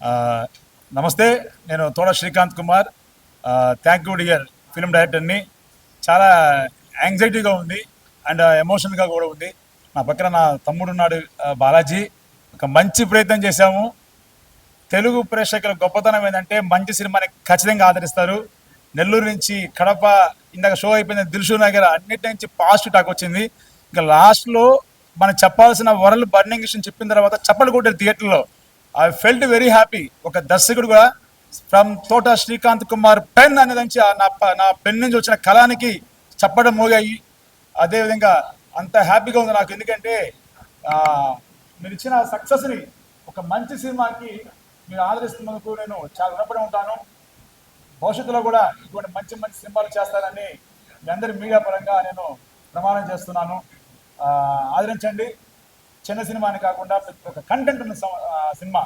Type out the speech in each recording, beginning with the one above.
ఆ, నమస్తే. నేను తోడ Srikanth Kumar. Thank you dear film డైరెక్టర్ని. చాలా యాంగ్జైటీగా ఉంది అండ్ ఎమోషనల్గా కూడా ఉంది. నా పక్కన నా తమ్ముడు ఉన్నాడు, బాలాజీ. ఒక మంచి ప్రయత్నం చేశాము. తెలుగు ప్రేక్షకుల గొప్పతనం ఏంటంటే మంచి సినిమాని ఖచ్చితంగా ఆదరిస్తారు. నెల్లూరు నుంచి కడప, ఇందాక షో అయిపోయింది, దిల్షు నగర్, అన్నిటి నుంచి పాజిటివ్ టాక్ వచ్చింది. ఇంకా లాస్ట్లో మనం చెప్పాల్సిన వరల్డ్ బర్నింగ్ విషయం చెప్పిన తర్వాత చప్పట్లు కొట్టారు థియేటర్లో. I felt very happy. ఒక దర్శకుడుగా ఫ్రమ్ తోట శ్రీకాంత్ కుమార్ పెన్ అనేది నుంచి నా పెన్ నుంచి వచ్చిన కళానికి చప్పడం మోగాయి. అదేవిధంగా అంత హ్యాపీగా ఉంది నాకు. ఎందుకంటే మీరు ఇచ్చిన సక్సెస్ని, ఒక మంచి సినిమాకి మీరు ఆదరిస్తున్నందుకు నేను చాలా రుణపడి ఉంటాను. భవిష్యత్తులో కూడా ఇటువంటి మంచి మంచి సినిమాలు చేస్తానని మీ అందరి మీడియా పరంగా నేను ప్రమాణం చేస్తున్నాను. ఆదరించండి. చిన్న సినిమా అని కాకుండా ఒక కంటెంట్ ఉన్న సినిమా,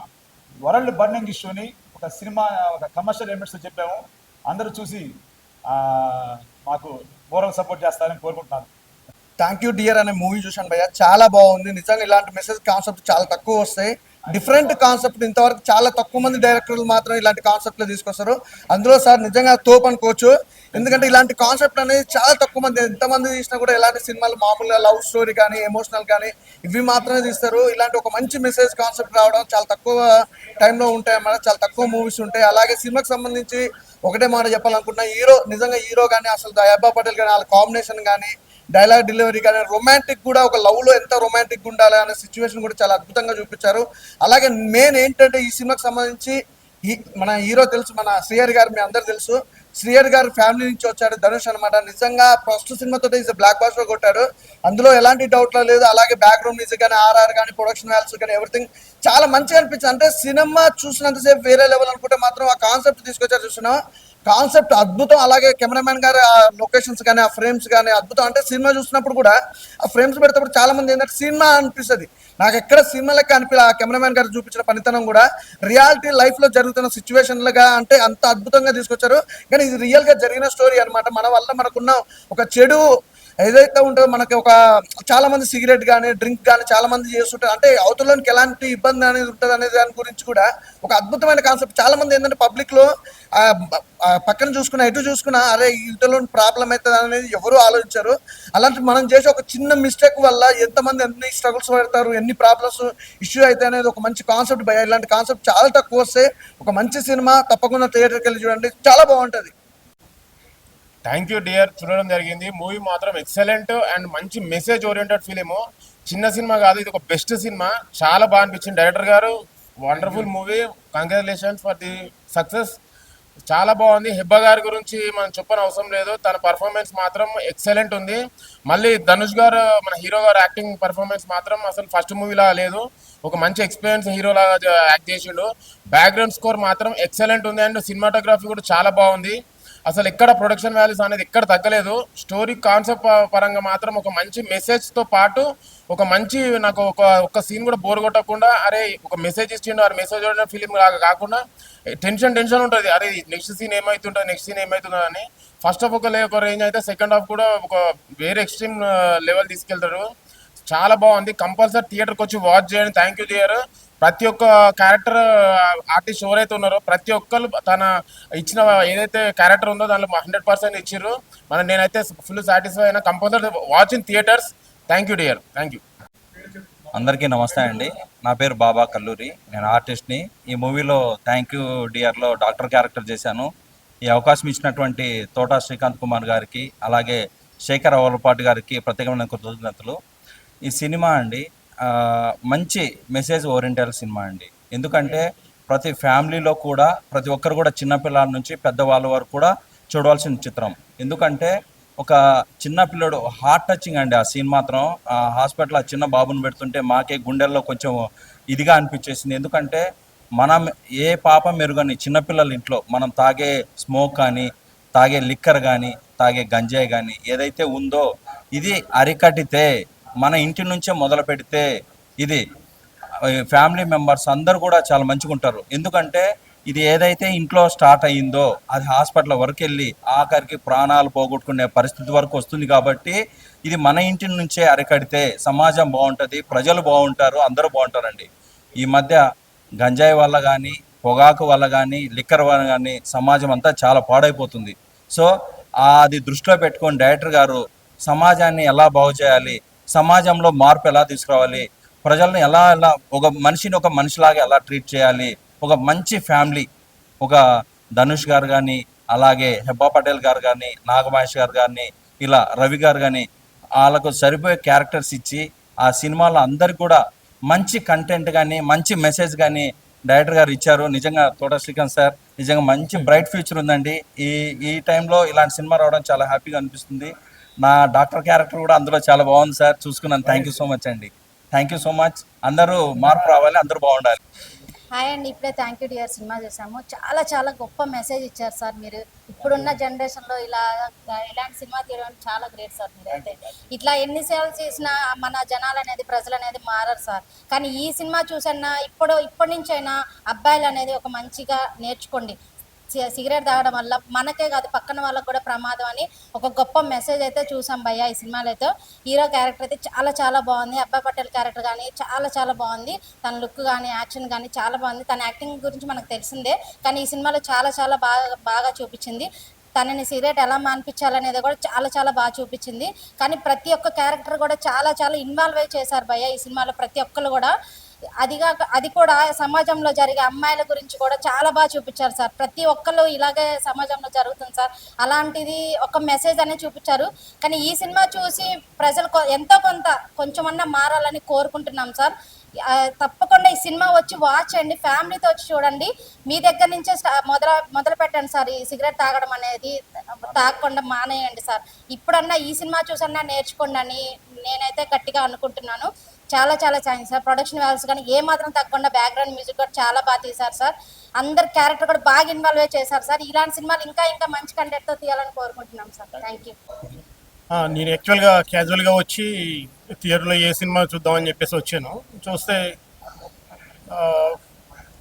వరల్డ్ బర్నింగ్ ఇష్యూని ఒక సినిమా, ఒక కమర్షియల్ ఎలిమెంట్స్తో చెప్పాము. అందరూ చూసి మాకు మోరల్ సపోర్ట్ చేస్తారని కోరుకుంటున్నాను. థ్యాంక్ యూ డియర్ అనే మూవీ చూశాను భయ్య, చాలా బాగుంది. నిజంగా ఇలాంటి మెసేజ్ కాన్సెప్ట్ చాలా తక్కువ వస్తాయి. డిఫరెంట్ కాన్సెప్ట్ ఇంతవరకు చాలా తక్కువ మంది డైరెక్టర్లు మాత్రం ఇలాంటి కాన్సెప్ట్లు తీసుకొస్తారు. అందులో సార్ నిజంగా తోపు అనుకోవచ్చు. ఎందుకంటే ఇలాంటి కాన్సెప్ట్ అనేది చాలా తక్కువ మంది, ఎంతమంది తీసినా కూడా ఇలాంటి సినిమాలు మామూలుగా లవ్ స్టోరీ కానీ ఎమోషనల్ కానీ ఇవి మాత్రమే తీస్తారు. ఇలాంటి ఒక మంచి మెసేజ్ కాన్సెప్ట్ రావడం చాలా తక్కువ టైంలో ఉంటాయి అన్నమాట. చాలా తక్కువ మూవీస్ ఉంటాయి. అలాగే సినిమాకి సంబంధించి ఒకటే మాట చెప్పాలనుకుంటున్నా, నిజంగా హీరో కానీ అసలు దయాబా పటేల్ కానీ వాళ్ళ కాంబినేషన్ కానీ డైలాగ్ డెలివరీ కానీ రొమాంటిక్ కూడా, ఒక లవ్లో ఎంత రొమాంటిక్ ఉండాలి అనే సిచ్యువేషన్ కూడా చాలా అద్భుతంగా చూపించారు. అలాగే మెయిన్ ఏంటంటే ఈ సినిమాకి సంబంధించి మన హీరో తెలుసు, మన శ్రీహరి గారు, మీ అందరు తెలుసు. శ్రీహరి గారు ఫ్యామిలీ నుంచి వచ్చాడు ధనుష్ అనమాట. నిజంగా ఫస్ట్ సినిమాతో ఈజ్ బ్లాక్ బాస్టర్ కొట్టాడు, అందులో ఎలాంటి డౌట్లో లేదు. అలాగే బ్యాక్గ్రౌండ్ మ్యూజిక్ కానీ, ఆర్ఆర్ కానీ, ప్రొడక్షన్ వాల్యూస్ కానీ ఎవ్రీథింగ్ చాలా మంచిగా అనిపించింది. అంటే సినిమా చూసినంతసేపు వేరే లెవెల్ అనుకుంటే మాత్రం ఆ కాన్సెప్ట్ తీసుకొచ్చారు. చూసినా కాన్సెప్ట్ అద్భుతం. అలాగే కెమెరామెన్ గారు ఆ లొకేషన్స్ కానీ, ఆ ఫ్రేమ్స్ కానీ అద్భుతం. అంటే సినిమా చూసినప్పుడు కూడా ఆ ఫ్రేమ్స్ పెడతాడు చాలా మంది ఏంటంటే సినిమా అనిపిస్తుంది. నాకు ఎక్కడ సినిమా లెక్క అనిపించలే. ఆ కెమెరామెన్ గారు చూపించిన పనితనం కూడా రియాలిటీ లైఫ్లో జరుగుతున్న సిచ్యువేషన్లుగా అంటే అంత అద్భుతంగా తీసుకొచ్చారు. కానీ ఇది రియల్గా జరిగిన స్టోరీ అనమాట. మన వల్ల మనకున్న ఒక చెడు ఏదైతే ఉంటుందో, మనకి ఒక చాలా మంది సిగరెట్ కానీ డ్రింక్ కానీ చాలా మంది చేస్తుంటారు. అంటే అవతలలోనికి ఎలాంటి ఇబ్బంది అనేది ఉంటుంది అనే దాని గురించి కూడా ఒక అద్భుతమైన కాన్సెప్ట్. చాలా మంది ఏంటంటే పబ్లిక్లో పక్కన చూసుకున్నా, ఎటు చూసుకున్నా అరే ఇటులో ప్రాబ్లం అవుతుంది అనేది ఎవరు ఆలోచించారు. అలాంటి మనం చేసే ఒక చిన్న మిస్టేక్ వల్ల ఎంతమంది ఎన్ని స్ట్రగుల్స్ పడతారు, ఎన్ని ప్రాబ్లమ్స్ ఇష్యూ అయితే అనేది ఒక మంచి కాన్సెప్ట్ భయ. ఇలాంటి కాన్సెప్ట్ చాలా తక్కువ వస్తే ఒక మంచి సినిమా తప్పకుండా థియేటర్కి వెళ్ళి చూడండి, చాలా బాగుంటుంది. Thank you dear. చూడడం జరిగింది. మూవీ మాత్రం ఎక్సలెంట్ అండ్ మంచి మెసేజ్ ఓరియంటెడ్ ఫిలిము. చిన్న సినిమా కాదు, ఇది ఒక బెస్ట్ సినిమా. చాలా బాగా అనిపించింది. డైరెక్టర్ గారు wonderful movie. Congratulations for the success. చాలా బాగుంది. హెబ్బా గారి గురించి మనం చెప్పని అవసరం లేదు, తన పర్ఫార్మెన్స్ మాత్రం ఎక్సలెంట్ ఉంది. మళ్ళీ ధనుష్ గారు, మన హీరో గారు యాక్టింగ్ పర్ఫార్మెన్స్ మాత్రం అసలు ఫస్ట్ మూవీలా లేదు, ఒక మంచి ఎక్స్పీరియన్స్ హీరోలాగా యాక్ట్ చేసిండు. బ్యాక్గ్రౌండ్ స్కోర్ మాత్రం ఎక్సలెంట్ ఉంది అండ్ సినిమాటోగ్రఫీ కూడా చాలా బాగుంది. అసలు ఎక్కడ ప్రొడక్షన్ వాల్యూస్ అనేది ఎక్కడ తగ్గలేదు. స్టోరీ కాన్సెప్ట్ పరంగా మాత్రం ఒక మంచి మెసేజ్తో పాటు ఒక మంచి, నాకు ఒక సీన్ కూడా బోర్ కొట్టకుండా అరే ఒక మెసేజ్ ఇచ్చిండు, ఆ మెసేజ్ ఫిలిం కాకుండా టెన్షన్ ఉంటుంది. అరే నెక్స్ట్ సీన్ ఏమవుతుందో అని. ఫస్ట్ హాఫ్ ఒక రేంజ్ అయితే సెకండ్ హాఫ్ కూడా ఒక వేరే ఎక్స్ట్రీమ్ లెవెల్ తీసుకెళ్తారు. చాలా బాగుంది. కంపల్సరీ థియేటర్కి వచ్చి వాచ్ చేయండి. Thank you dear. ప్రతి ఒక్క క్యారెక్టర్ ఆర్టిస్ట్ ఎవరైతే ఉన్నారో ప్రతి ఒక్కరు తన ఇచ్చిన ఏదైతే క్యారెక్టర్ ఉందో దానిలో 100% ఇచ్చిర్రు. నేనైతే ఫుల్ సాటిస్ఫై అయినా. Compulsory watch in theatres. Thank you dear. Thank you. అందరికీ నమస్తే అండి. నా పేరు బాబా కల్లూరి, నేను ఆర్టిస్ట్ని. ఈ మూవీలో థ్యాంక్ యూ డియర్లో డాక్టర్ క్యారెక్టర్ చేశాను. ఈ అవకాశం ఇచ్చినటువంటి తోట శ్రీకాంత్ కుమార్ గారికి, అలాగే శేఖర్ అవలపాటి గారికి ప్రత్యేకమైన కృతజ్ఞతలు. ఈ సినిమా అండి మంచి మెసేజ్ ఓరియంటెడ్ సినిమా అండి. ఎందుకంటే ప్రతి ఫ్యామిలీలో కూడా ప్రతి ఒక్కరు కూడా చిన్నపిల్లల నుంచి పెద్దవాళ్ళ వరకు కూడా చూడవలసిన చిత్రం. ఎందుకంటే ఒక చిన్న పిల్లడు హార్ట్ టచింగ్ అండి ఆ సీన్ మాత్రం. ఆ హాస్పిటల్ ఆ చిన్న బాబుని పెడుతుంటే మాకే గుండెల్లో కొంచెం ఇదిగా అనిపించేసింది. ఎందుకంటే మనం ఏ పాపం మెరుగని చిన్నపిల్లల ఇంట్లో మనం తాగే స్మోక్ కానీ, తాగే లిక్కర్ కానీ, తాగే గంజాయి కానీ ఏదైతే ఉందో ఇది అరికట్టితే, మన ఇంటి నుంచే మొదలు పెడితే ఇది ఫ్యామిలీ మెంబర్స్ అందరూ కూడా చాలా మంచిగా ఉంటారు. ఎందుకంటే ఇది ఏదైతే ఇంట్లో స్టార్ట్ అయ్యిందో అది హాస్పిటల్ వరకు వెళ్ళి ఆఖరికి ప్రాణాలు పోగొట్టుకునే పరిస్థితి వరకు వస్తుంది. కాబట్టి ఇది మన ఇంటి నుంచే అరికడితే సమాజం బాగుంటుంది, ప్రజలు బాగుంటారు, అందరూ బాగుంటారండి. ఈ మధ్య గంజాయి వల్ల కానీ పొగాకు వల్ల కానీ లిక్కర్ వల్ల కానీ సమాజం అంతా చాలా పాడైపోతుంది. సో అది దృష్టిలో పెట్టుకొని డైరెక్టర్ గారు సమాజాన్ని ఎలా బాగు చేయాలి, సమాజంలో మార్పు ఎలా తీసుకురావాలి, ప్రజల్ని ఎలా ఒక మనిషిని ఒక మనిషిలాగా ఎలా ట్రీట్ చేయాలి, ఒక మంచి ఫ్యామిలీ, ఒక ధనుష్ గారు కానీ, అలాగే హెబ్బా పటేల్ గారు కానీ, నాగమహేష్ గారు కానీ, ఇలా రవి గారు కానీ వాళ్ళకు సరిపోయే క్యారెక్టర్స్ ఇచ్చి ఆ సినిమాలో అందరికి కూడా మంచి కంటెంట్ కానీ మంచి మెసేజ్ కానీ డైరెక్టర్ గారు ఇచ్చారు. నిజంగా తోట శ్రీకాంత్ సార్ నిజంగా మంచి బ్రైట్ ఫ్యూచర్ ఉందండి. ఈ టైంలో ఇలాంటి సినిమా రావడం చాలా హ్యాపీగా అనిపిస్తుంది. నా డాక్టర్ క్యారెక్టర్ కూడా అందులో చాలా బాగుంది సార్, చూసుకున్నాను. థ్యాంక్ యూ సో మచ్ అండి. Thank you so much. అందరూ మార్పు రావాలి, అందరూ బాగుండాలి. హాయ్ అండి, ఇప్పుడే థ్యాంక్ యూ డియర్ సినిమా చేసాము. చాలా చాలా గొప్ప మెసేజ్ ఇచ్చారు సార్ మీరు. ఇప్పుడున్న జనరేషన్లో ఇలాంటి సినిమా తీయడం చాలా గ్రేట్ సార్. మీరు అయితే ఇట్లా ఎన్నిసార్లు చేసినా మన జనాలు అనేది ప్రజలు అనేది మారరు సార్. కానీ ఈ సినిమా చూసన్నా ఇప్పటి నుంచైనా అబ్బాయిలు అనేది ఒక మంచిగా నేర్చుకోండి. సిగరెట్ తాగడం వల్ల మనకే కాదు పక్కన వాళ్ళకు కూడా ప్రమాదం అని ఒక గొప్ప మెసేజ్ అయితే చూసాం భయ్య ఈ సినిమాలో. అయితే హీరో క్యారెక్టర్ అయితే చాలా చాలా బాగుంది. అబ్బాయి పటేల్ క్యారెక్టర్ కానీ చాలా చాలా బాగుంది. తన లుక్ కానీ యాక్షన్ కానీ చాలా బాగుంది. తన యాక్టింగ్ గురించి మనకు తెలిసిందే, కానీ ఈ సినిమాలో చాలా చాలా బాగా చూపించింది. తనని సిగరెట్ ఎలా మానిపించాలనేది కూడా చాలా చాలా బాగా చూపించింది. కానీ ప్రతి ఒక్క క్యారెక్టర్ కూడా చాలా చాలా ఇన్వాల్వ్ అయి చేశారు భయ్య ఈ సినిమాలో. ప్రతి ఒక్కరు కూడా అది కూడా సమాజంలో జరిగే అమ్మాయిల గురించి కూడా చాలా బాగా చూపించారు సార్. ప్రతి ఒక్కళ్ళు ఇలాగే సమాజంలో జరుగుతుంది సార్. అలాంటిది ఒక మెసేజ్ అనేది చూపించారు. కానీ ఈ సినిమా చూసి ప్రజలు ఎంతో కొంచెమన్నా మారాలని కోరుకుంటున్నాం సార్. తప్పకుండా ఈ సినిమా వచ్చి వాచ్ చేయండి, ఫ్యామిలీతో వచ్చి చూడండి. మీ దగ్గర నుంచే మొదలు పెట్టండి సార్. ఈ సిగరెట్ తాగడం అనేది తాగకుండా మానేయండి సార్. ఇప్పుడన్నా ఈ సినిమా చూసన్నా నేర్చుకోండి అని నేనైతే గట్టిగా అనుకుంటున్నాను. చాలా చాలా థ్యాంక్స్ సార్. ప్రొడక్షన్ వాల్యూస్ కానీ ఏమాత్రం తగ్గకుండా బ్యాక్గ్రౌండ్ మ్యూజిక్ కూడా చాలా బాగా తీశారు సార్. అందరు క్యారెక్టర్ కూడా బాగా ఇన్వాల్వ్ చేశారు సార్. ఇలాంటి సినిమాలు ఇంకా ఇంకా మంచి కంటెంట్తో తీయాలని కోరుకుంటున్నాం సార్. Thank you. నేను యాక్చువల్గా క్యాజువల్గా వచ్చి థియేటర్లో ఏ సినిమా చూద్దామని చెప్పేసి వచ్చాను. చూస్తే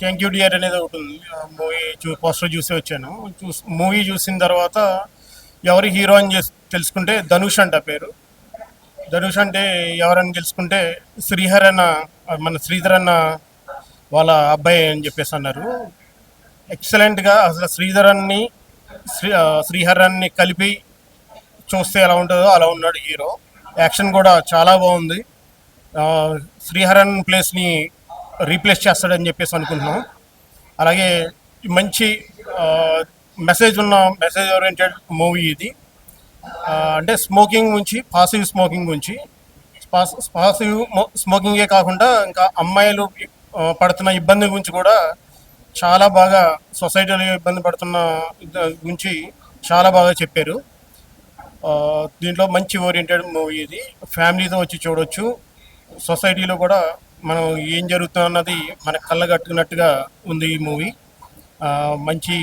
థ్యాంక్ యూ డియర్ అనేది ఒకటి ఉంది. మూవీ పోస్టర్ చూసి వచ్చాను. మూవీ చూసిన తర్వాత ఎవరి హీరో అని తెలుసుకుంటే ధనుష్ అంట పేరు. ధనుష్ అంటే ఎవరని తెలుసుకుంటే శ్రీధర్ అన్న వాళ్ళ అబ్బాయి అని చెప్పేసి అన్నారు. ఎక్సలెంట్గా అసలు శ్రీహరాన్ని కలిపి చూస్తే ఎలా ఉంటుందో అలా ఉన్నాడు హీరో. యాక్షన్ కూడా చాలా బాగుంది. శ్రీహరన్ ప్లేస్ని రీప్లేస్ చేస్తాడని చెప్పేసి అనుకుంటున్నాం. అలాగే మంచి మెసేజ్ ఓరియంటెడ్ మూవీ ఇది. అంటే స్మోకింగ్ గురించి, పాసివ్ స్మోకింగ్ గురించి, పాసివ్ స్మోకింగే కాకుండా ఇంకా అమ్మాయిలు పడుతున్న ఇబ్బంది గురించి కూడా చాలా బాగా, సొసైటీలో ఇబ్బంది పడుతున్న గురించి చాలా బాగా చెప్పారు. దీంట్లో మంచి ఓరియంటెడ్ మూవీ ఇది. ఫ్యామిలీతో వచ్చి చూడొచ్చు. సొసైటీలో కూడా మనం ఏం జరుగుతుంది అన్నది మన కళ్ళగట్టుకున్నట్టుగా ఉంది ఈ మూవీ. మంచి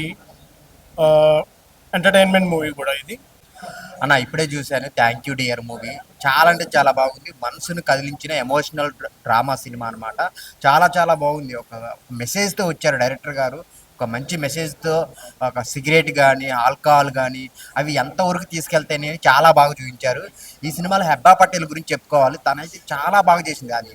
ఎంటర్టైన్మెంట్ మూవీ కూడా ఇది. అన్న ఇప్పుడే చూశాను థ్యాంక్ యూ డియర్ మూవీ. చాలా అంటే చాలా బాగుంది. మనసును కదిలించిన ఎమోషనల్ డ్రామా సినిమా అనమాట. చాలా చాలా బాగుంది. ఒక మెసేజ్తో వచ్చారు డైరెక్టర్ గారు. ఒక మంచి మెసేజ్తో ఒక సిగరెట్ కానీ ఆల్కహాల్ కానీ అవి ఎంతవరకు తీసుకెళ్తాయని చాలా బాగా చూపించారు. ఈ సినిమాలో హెబ్బా పటేల్ గురించి చెప్పుకోవాలి. తనైతే చాలా బాగా చేసింది. అది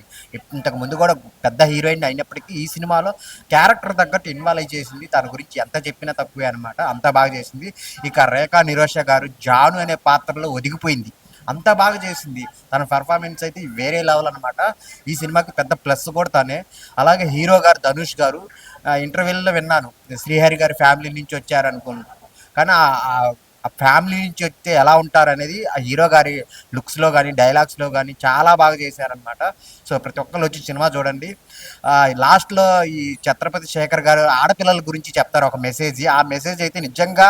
ఇంతకు ముందు కూడా పెద్ద హీరోయిన్ అయినప్పటికీ ఈ సినిమాలో క్యారెక్టర్ తగ్గట్టు ఇన్వాల్వ్ చేసింది. తన గురించి ఎంత చెప్పినా తక్కువే అనమాట. అంత బాగా చేసింది. ఇక రేఖా నిరోష గారు జాను అనే పాత్రలో ఒదిగిపోయింది. అంత బాగా చేసింది. తన పర్ఫార్మెన్స్ అయితే వేరే లెవెల్ అనమాట. ఈ సినిమాకి పెద్ద ప్లస్ కూడా తనే. అలాగే హీరో గారు ధనుష్ గారు ఇంటర్వ్యూలో విన్నాను శ్రీహరి గారి ఫ్యామిలీ నుంచి వచ్చారనుకున్నాను. కానీ ఆ ఫ్యామిలీ నుంచి వస్తే ఎలా ఉంటారు అనేది ఆ హీరో గారి లుక్స్లో కానీ డైలాగ్స్లో కానీ చాలా బాగా చేశారనమాట. సో ప్రతి ఒక్కరు వచ్చి సినిమా చూడండి. లాస్ట్లో ఈ ఛత్రపతి శేఖర్ గారు ఆడపిల్లల గురించి చెప్తారు ఒక మెసేజ్. ఆ మెసేజ్ అయితే నిజంగా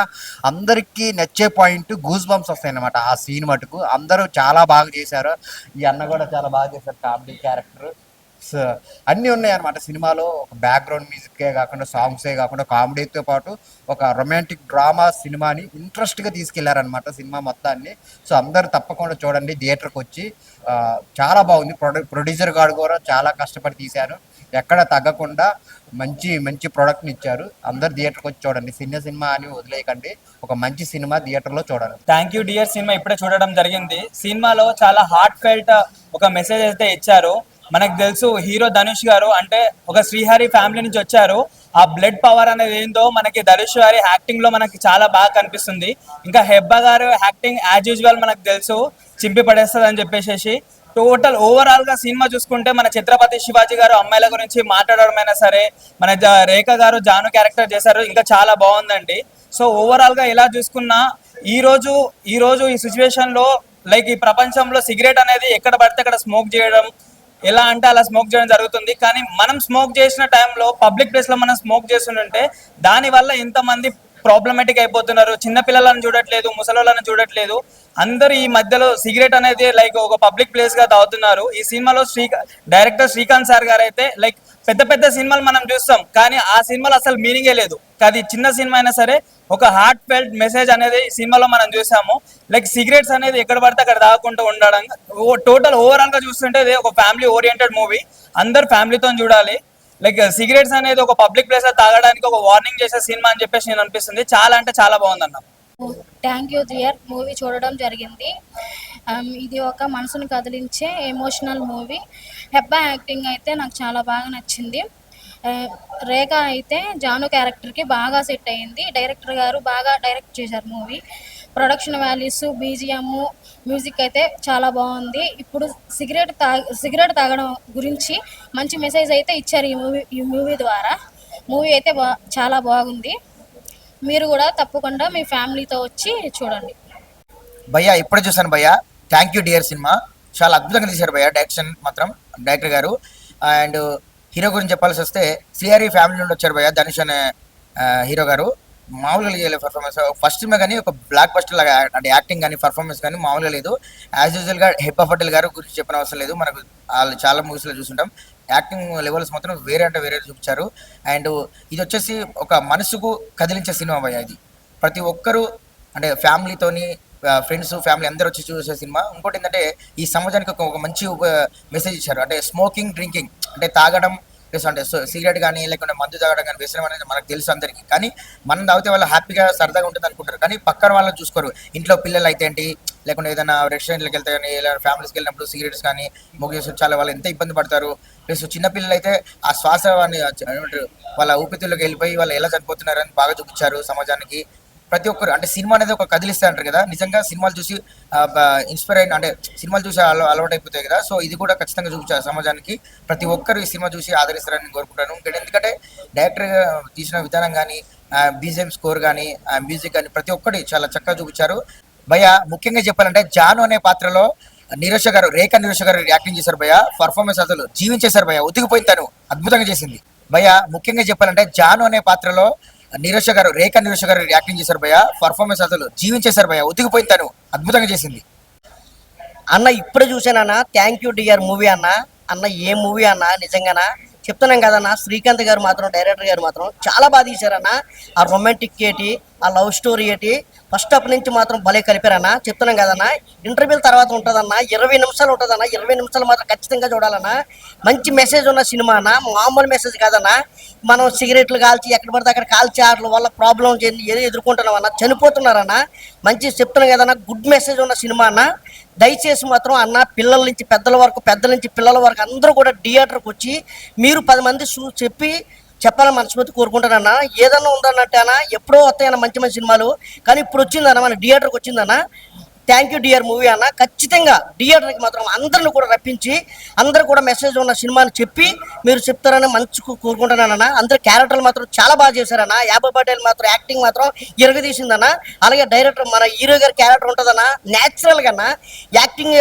అందరికీ నచ్చే పాయింట్, గూస్ బంప్స్ వస్తాయి అన్నమాట. ఆ సీన్ మటుకు అందరూ చాలా బాగా చేశారు. ఈ అన్న కూడా చాలా బాగా చేశారు కామెడీ క్యారెక్టర్. అన్నీ ఉన్నాయి అనమాట సినిమాలో. ఒక బ్యాక్గ్రౌండ్ మ్యూజిక్కే కాకుండా, సాంగ్సే కాకుండా, కామెడీతో పాటు ఒక రొమాంటిక్ డ్రామా సినిమాని ఇంట్రెస్ట్గా తీసుకెళ్లారనమాట సినిమా మొత్తాన్ని. సో అందరూ తప్పకుండా చూడండి థియేటర్కి వచ్చి. చాలా బాగుంది. ప్రొడ్యూసర్ గారు కూడా చాలా కష్టపడి తీశారు. ఎక్కడ తగ్గకుండా మంచి మంచి ప్రోడక్ట్ని ఇచ్చారు. అందరు థియేటర్కి వచ్చి చూడండి. సినిమా అని వదిలేయకండి. ఒక మంచి సినిమా థియేటర్లో చూడండి. థ్యాంక్ యూ డియర్ సినిమా ఇప్పుడే చూడడం జరిగింది. సినిమాలో చాలా హార్ట్ ఫెల్ట్ ఒక మెసేజ్ అయితే ఇచ్చారు. మనకు తెలుసు హీరో ధనుష్ గారు అంటే ఒక శ్రీహరి ఫ్యామిలీ నుంచి వచ్చారు. ఆ బ్లడ్ పవర్ అనేది ఏందో మనకి ధనుష్ గారి యాక్టింగ్ లో మనకి చాలా బాగా కనిపిస్తుంది. ఇంకా హెబ్బా గారు యాక్టింగ్ యాజ్ యూజువల్ మనకు తెలుసు, చింపి పడేస్తుంది అని చెప్పేసి. టోటల్ ఓవరాల్ గా సినిమా చూసుకుంటే మన ఛత్రపతి శివాజీ గారు అమ్మాయిల గురించి మాట్లాడడమైనా సరే, మన రేఖ గారు జాను క్యారెక్టర్ చేశారు, ఇంకా చాలా బాగుందండి. సో ఓవరాల్ గా ఎలా చూసుకున్నా ఈ రోజు ఈ సిచ్యువేషన్ లో లైక్ ఈ ప్రపంచంలో సిగరెట్ అనేది ఎక్కడ పడితే అక్కడ స్మోక్ చేయడం, ఎలా అంటే అలా స్మోక్ చేయడం జరుగుతుంది. కానీ మనం స్మోక్ చేసిన టైంలో పబ్లిక్ ప్లేస్ లో మనం స్మోక్ చేస్తుంటే దాని వల్ల ఎంతమంది ప్రాబ్లమేటిక్ అయిపోతున్నారు. చిన్న పిల్లలను చూడట్లేదు, ముసలోళ్ళని చూడట్లేదు, అందరూ ఈ మధ్యలో సిగరెట్ అనేది లైక్ ఒక పబ్లిక్ ప్లేస్ గా తాగుతున్నారు. ఈ సినిమాలో డైరెక్టర్ శ్రీకాంత్ సార్ గారు అయితే లైక్ పెద్ద పెద్ద సినిమాలు మనం చూస్తాం, కానీ ఆ సినిమాలో అసలు మీనింగే లేదు. అది చిన్న సినిమా అయినా సరే ఒక హార్ట్ ఫెల్ట్ మెసేజ్ అనేది ఈ సినిమాలో మనం చూసాము. లైక్ సిగరెట్స్ అనేది ఎక్కడ పడితే అక్కడ తాగకుండా ఉండడం, టోటల్ ఓవరాల్ గా చూస్తుంటే ఇది ఒక ఫ్యామిలీ ఓరియంటెడ్ మూవీ, అందరు ఫ్యామిలీతో చూడాలి. లైక్ సిగరెట్స్ అనేది ఒక పబ్లిక్ ప్లేస్ లో తాగడానికి ఒక వార్నింగ్ చేసే సినిమా అని చెప్పేసి నేను అనిపిస్తుంది. చాలా అంటే చాలా బాగుందన్న. థ్యాంక్ యూ డియర్ మూవీ చూడడం జరిగింది. ఇది ఒక మనసును కదిలించే ఎమోషనల్ మూవీ. హెబ్బా యాక్టింగ్ అయితే నాకు చాలా బాగా నచ్చింది. రేఖ అయితే జాను క్యారెక్టర్కి బాగా సెట్ అయ్యింది. డైరెక్టర్ గారు బాగా డైరెక్ట్ చేశారు movie. Production values, BGM, music అయితే చాలా బాగుంది. ఇప్పుడు సిగరెట్ తాగడం గురించి మంచి మెసేజ్ అయితే ఇచ్చారు ఈ మూవీ ద్వారా. మూవీ అయితే చాలా బాగుంది. మీరు కూడా తప్పకుండా మీ ఫ్యామిలీతో వచ్చి చూడండి. భయ్యా ఇప్పుడే చూసాను భయ్యా, థ్యాంక్ యూ డియర్ సినిమా చాలా అద్భుతంగా తీశారు భయ్యా. డైరెక్షన్ మాత్రం డైరెక్టర్ గారు. అండ్ హీరో గురించి చెప్పాల్సి వస్తే సిఆర్ఈ ఫ్యామిలీ నుండి వచ్చారు భయ్యా ధనుష్ అనే హీరో గారు. మామూలుగా చేయలేదు పర్ఫార్మెన్స్. ఫస్ట్ సినిమా కానీ ఒక బ్లాక్ బస్టర్ లాగా అంటే యాక్టింగ్ కానీ పర్ఫార్మెన్స్ కానీ మామూలుగా లేదు. యాజ్ యూజువల్గా హెబ్బా పటేల్ గారు గురించి చెప్పిన అవసరం లేదు, మనకు వాళ్ళు చాలా మూవీస్లో చూస్తుంటాం. యాక్టింగ్ లెవెల్స్ మాత్రం వేరే అంటే వేరే చూపించారు. అండ్ ఇది వచ్చేసి ఒక మనసుకు కదిలించే సినిమా భయ్యా. ఇది ప్రతి ఒక్కరూ అంటే ఫ్యామిలీతోని ఫ్రెండ్స్ ఫ్యామిలీ అందరూ వచ్చి చూసే సినిమా. ఇంకోటి ఏంటంటే ఈ సమాజానికి ఒక మంచి మెసేజ్ ఇచ్చారు. అంటే స్మోకింగ్, డ్రింకింగ్ అంటే తాగడం ప్లస్ అంటే సిగరెట్ కానీ లేకుంటే మందు తాగడం కానీ వ్యసనం అనేది మనకు తెలుసు అందరికీ. కానీ మనం తాగితే వాళ్ళు హ్యాపీగా సరదాగా ఉంటుంది అనుకుంటారు, కానీ పక్కన వాళ్ళని చూసుకోరు. ఇంట్లో పిల్లలు అయితే ఏంటి, లేకుంటే ఏదైనా రెస్టారెంట్లకు వెళ్తే కానీ ఇలా ఫ్యామిలీస్కి వెళ్ళినప్పుడు సిగరెట్స్ కానీ మొగ్గేసి చాలా వాళ్ళు ఎంత ఇబ్బంది పడతారు. ప్లస్ చిన్నపిల్లలు అయితే ఆ శ్వాస వాళ్ళ ఊపిరితిత్తుల్లోకి వెళ్ళిపోయి వాళ్ళు ఎలా చనిపోతున్నారని బాగా చూపించారు సమాజానికి. ప్రతి ఒక్కరు అంటే సినిమా అనేది ఒక కదిలిస్తా అంటారు కదా, నిజంగా సినిమాలు చూసి ఇన్స్పైర్ అయిన అంటే సినిమాలు చూసి అలవాటు అయిపోతాయి కదా. సో ఇది కూడా ఖచ్చితంగా చూపించారు సమాజానికి. ప్రతి ఒక్కరు ఈ సినిమా చూసి ఆదరిస్తారని కోరుకుంటాను. ఎందుకంటే డైరెక్టర్ తీసిన విధానం కానీ, బీజిఎం స్కోర్ కానీ, మ్యూజిక్ కానీ ప్రతి ఒక్కటి చాలా చక్కగా చూపించారు భయ్య. ముఖ్యంగా చెప్పాలంటే జాను అనే పాత్రలో రేఖ నిరోష గారు యాక్టింగ్ చేశారు భయ్య. పర్ఫార్మెన్స్ అసలు జీవించేశారు భయ్య, ఉతికిపోయింది, తను అద్భుతంగా చేసింది భయ్య. ముఖ్యంగా చెప్పాలంటే జాను అనే పాత్రలో రేఖ నిరోష గారు యాక్టింగ్ చేశారు భయ్య. పర్ఫార్మెన్స్ అసలు జీవించేశారు భయ్య, ఉతికిపోయింది, తను అద్భుతంగా చేసింది అన్న. ఇప్పుడే చూసానన్నా థ్యాంక్ యూ డియర్ మూవీ అన్న. అన్న ఏ మూవీ అన్న, నిజంగానా చెప్తున్నాం కదన్న. శ్రీకాంత్ గారు మాత్రం డైరెక్టర్ గారు మాత్రం చాలా బాగా తీశారన్న. ఆ రొమాంటిక్ ఏంటి, ఆ లవ్ స్టోరీ ఏంటి, ఫస్ట్ అప్ నుంచి మాత్రం భలే కలిపారన్న. చెప్తున్నాం కదన్నా, ఇంటర్వ్యూల తర్వాత ఉంటుందన్న, 20 నిమిషాలు ఉంటుందన్న. 20 నిమిషాలు మాత్రం ఖచ్చితంగా చూడాలన్నా. మంచి మెసేజ్ ఉన్న సినిమా అన్న, మామూలు మెసేజ్ కాదన్నా. మనం సిగరెట్లు కాల్చి ఎక్కడ పడితే అక్కడ కాల్చి వాటి వల్ల ప్రాబ్లం ఏదో ఎదుర్కొంటున్నాం అన్న, చనిపోతున్నారన్న. మంచి చెప్తున్నాం కదన్నా, గుడ్ మెసేజ్ ఉన్న సినిమా అన్న. దయచేసి మాత్రం అన్న, పిల్లల నుంచి పెద్దల వరకు, పెద్దల నుంచి పిల్లల వరకు అందరూ కూడా థియేటర్కి వచ్చి మీరు 10 మంది చెప్పాలని మనస్ఫూర్తి కోరుకుంటానన్న. ఏదన్నా ఉందన్నట్టు అన్న, ఎప్పుడో వస్తాయన్న మంచి మంచి సినిమాలు, కానీ ఇప్పుడు వచ్చిందన్న మన థియేటర్కి వచ్చిందన్న. థ్యాంక్ యూ డియర్ మూవీ అన్న. ఖచ్చితంగా థియేటర్కి మాత్రం అందరిని కూడా రప్పించి అందరు కూడా మెసేజ్ ఉన్న సినిమాని చెప్పి మీరు చెప్తారని మంచి కోరుకుంటున్నానన్న. అందరు క్యారెక్టర్లు మాత్రం చాలా బాగా చేశారన్న. యాబా పటేల్ మాత్రం యాక్టింగ్ మాత్రం ఇరగదీసిందన్న. అలాగే డైరెక్టర్ మన హీరో గారి క్యారెక్టర్ ఉంటుందన్న, న్యాచురల్గా అన్న. యాక్టింగ్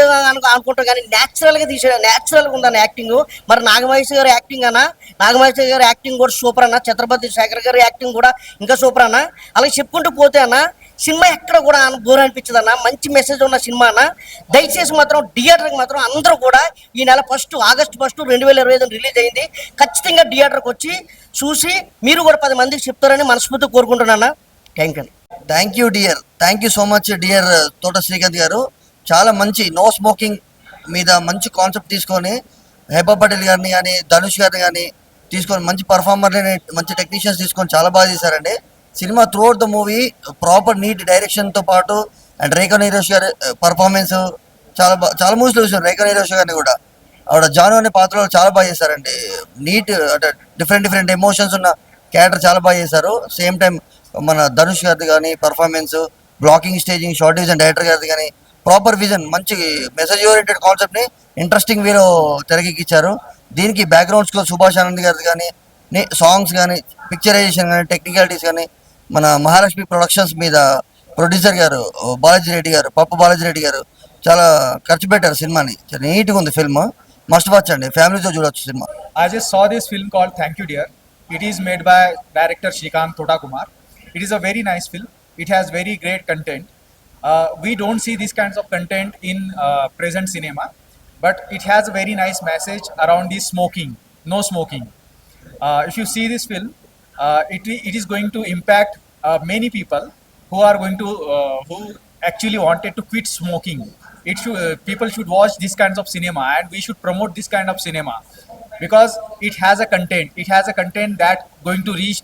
అనుకుంటాం కానీ న్యాచురల్గా న్యాచురల్గా ఉందన్న యాక్టింగ్. మరి నాగమహేష్ గారి యాక్టింగ్ అన్న, నాగమహేష్ గారి యాక్టింగ్ కూడా సూపర్ అన్న. ఛత్రపతి శేఖర్ గారి యాక్టింగ్ కూడా ఇంకా సూపర్ అన్న. అలాగే చెప్పుకుంటూ పోతే అన్న, సినిమా ఎక్కడ కూడా బోర్ అనిపించదు అన్న. మంచి మెసేజ్ ఉన్న సినిమా అన్న. దయచేసి మాత్రం థియేటర్కి మాత్రం అందరూ కూడా ఈ నెల ఆగస్టు 1 2025 రిలీజ్ అయింది. ఖచ్చితంగా థియేటర్కి వచ్చి చూసి మీరు కూడా 10 మందికి చెప్తారని మనస్ఫూర్తి కోరుకుంటున్నాను. Thank you. Thank you dear, thank you so much dear తోట శ్రీకాంత్ గారు. చాలా మంచి నో స్మోకింగ్ మీద మంచి కాన్సెప్ట్ తీసుకొని హెబ్బా పటేల్ గారిని కానీ ధనుష్ గారిని కానీ తీసుకొని మంచి పర్ఫార్మర్ని, మంచి టెక్నీషియన్స్ తీసుకొని చాలా బాగా చేశారండి cinema. Throughout the movie proper neat డైరెక్షన్తో పాటు అండ్ రేఖా నిరోష్ గారి పర్ఫార్మెన్స్ చాలా మూవీస్లో చూసారు. రేఖా నిరోష్ గారిని కూడా ఆవిడ జాను అనే పాత్రలో చాలా బాగా చేశారండి. నీట్ అంటే డిఫరెంట్ ఎమోషన్స్ ఉన్న క్యారెక్టర్ చాలా బాగా చేశారు. సేమ్ టైం మన ధనుష్ గారిది కానీ performance, blocking, staging, short division director గారిది కానీ ప్రాపర్ విజన్, మంచి మెసేజ్ ఓరియంటెడ్ కాన్సెప్ట్ని ఇంట్రెస్టింగ్ వేలో తెరకెక్కించారు. దీనికి బ్యాక్గ్రౌండ్ స్కోర్ సుభాష్ ఆనంద్ గారిది కానీ, సాంగ్స్ కానీ, పిక్చరైజేషన్ కానీ, టెక్నికాలిటీస్ కానీ మన మహాలక్ష్మి ప్రొడక్షన్స్ మీద ప్రొడ్యూసర్ గారు బాలాజీ రెడ్డి గారు, పప్పు బాలాజీ రెడ్డి గారు చాలా ఖర్చు పెట్టారు సినిమాని. చాలా నీట్గా ఉంది ఫిల్మ్, మస్ట్ వాచ్ అండి, ఫ్యామిలీతో చూడొచ్చు cinema. I just saw this film called Thank You Dear. It is made by director Shrikant Thodakumar. It is a very nice film. It has very great content. We don't see these kinds of content in present cinema, but it has a very nice message around the smoking, no smoking. If you see this film, it is going to impact many people who are going to who actually wanted to quit smoking. People should watch these kinds of cinema, and we should promote this kind of cinema because it has a content. It has a content that going to reach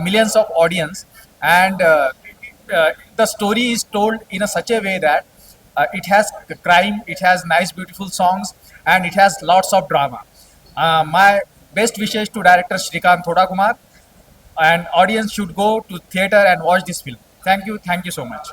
millions of audience, and the story is told in such a way that it has crime, it has nice, beautiful songs, and it has lots of drama. My best wishes to director Shrikant Thodakumar, and audience should go to theater and watch this film. Thank you so much.